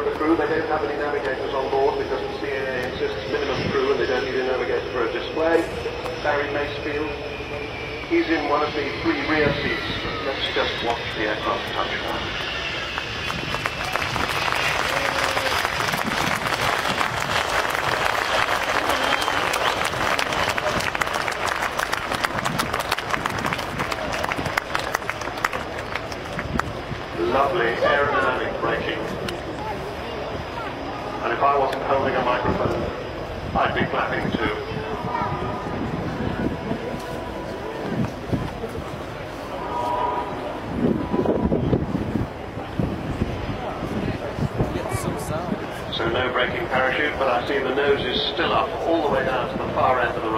of the crew. They don't have any navigators on board because the CAA insists minimum crew and they don't need a navigator for a display. Barry Macefield, he's in one of the 3 rear seats. Let's just watch the aircraft touch down. Lovely aerodynamic braking. And if I wasn't holding a microphone, I'd be clapping too. So no braking parachute, but I see the nose is still up all the way down to the far end of the